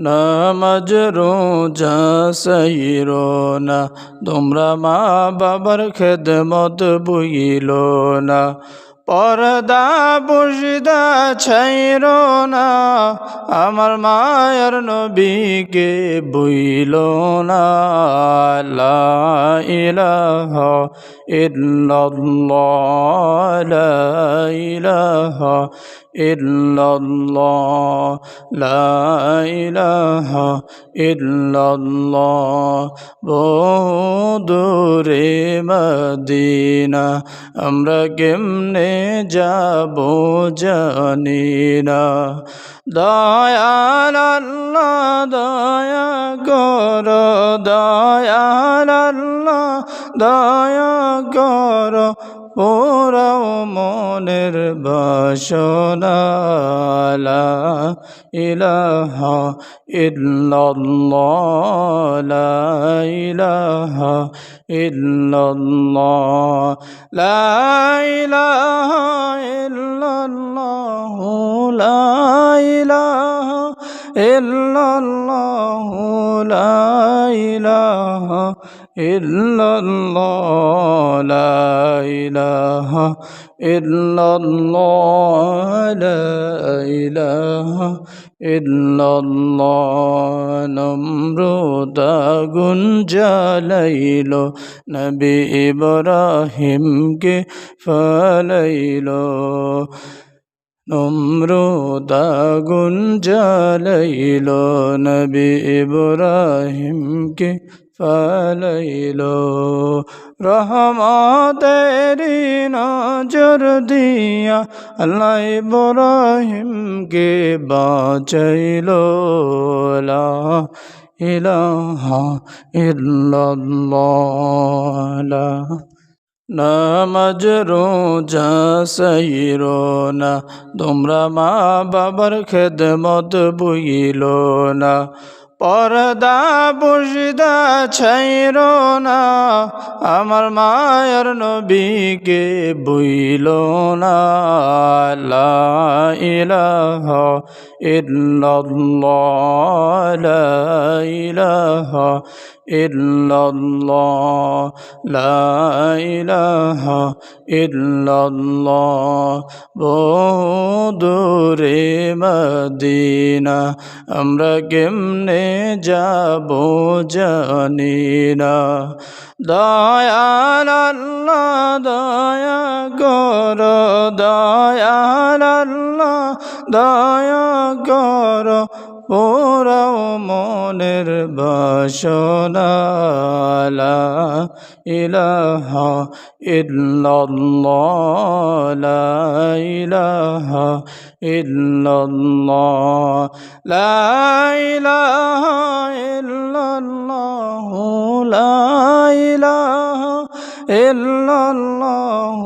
নামাজ রোজা সাইরো না, তোমরা মা বাবার খেদমত বুইলো না। পর্দা পর্দা ছাইরো না, আমার মায়ের নবীকে বইলো না। লা ইলাহা ইল্লাল্লাহ, লা ইলাহা ইল্লাল্লাহ, লা ইলাহা ইল্লাল্লাহ। দূরে মদিনা আমরা কেমনে যাব জানি না। দয়াল আল্লাহ দয়া কর, দয়াল আল্লাহ দয়া কর, পোড়াও মনের বাসনা। লা ইলাহা ইল্লাল্লাহ, লা ইলাহা ইল্লাল্লাহ, লা ইলাহা ইল্লাল্লাহ, লা ইলাহা ইল্লাল্লাহ, লা ইলাহা ইল্লাল্লাহ, লা ইলাহা ইল্লাল্লাহ, লা ইলাহা ইল্লাল্লাহ। নমরুদ আগুন জ্বালাইলো, নবী ইব্রাহিমকে ফালাইলো। নমরুদ আগুন জ্বালাইলো, নবী ইব্রাহিমকে ফালাইলো। রহমতেরি নজর দিয়া আল্লাহ ইব্রাহিমকে বাঁচাইলো। লা ইলাহা ইল্লাল্লাহ। নামাজ রোজা সাইরো না, তোমরা মা বাবার খেদমত বুইলো না। পর্দা পর্দা ছাইরো না, আমার মায়ের নবীকে বইলো না। লা ইলাহা ইল্লাল্লাহ, লা ইলাহা ইল্লাল্লাহ, লা ইলাহা ইল্লাল্লাহ। দূরে মদিনা আমরা কেমনে যাব জানি না। দয়াল আল্লাহ দয়া কর, দয়াল আল্লাহ দয়া কর, পোড়াও মনের বাসনা। লা ইলাহা ইল্লাল্লাহ, লা ইলাহা ইল্লাল্লাহ, লা ইলাহা ইল্লাল্লাহ, লা ইলাহা ইল্লাল্লাহ,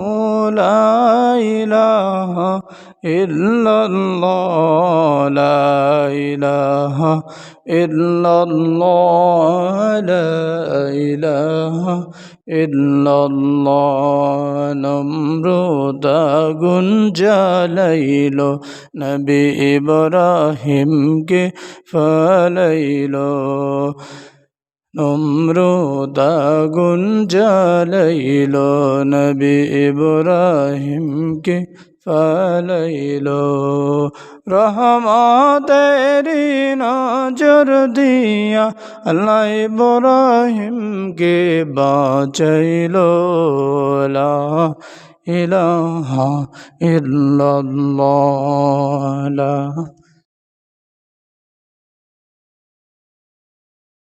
লা ইলাহা ইল্লাল্লাহ, লা ইলাহা ইল্লাল্লাহ, লা ইলাহা ইল্লাল্লাহ। নমরুদ আগুন জ্বালাইলো, নবী ইব্রাহিমকে ফালাইলো। নমরুদ আগুন জ্বালাইলো, নবী ইব্রাহিমকে ফালাইলো। রহমতেরি নজর দিয়া আল্লাহ ইব্রাহিমকে বাঁচাইলো। লা ইলাহা ইল্লাল্লাহ।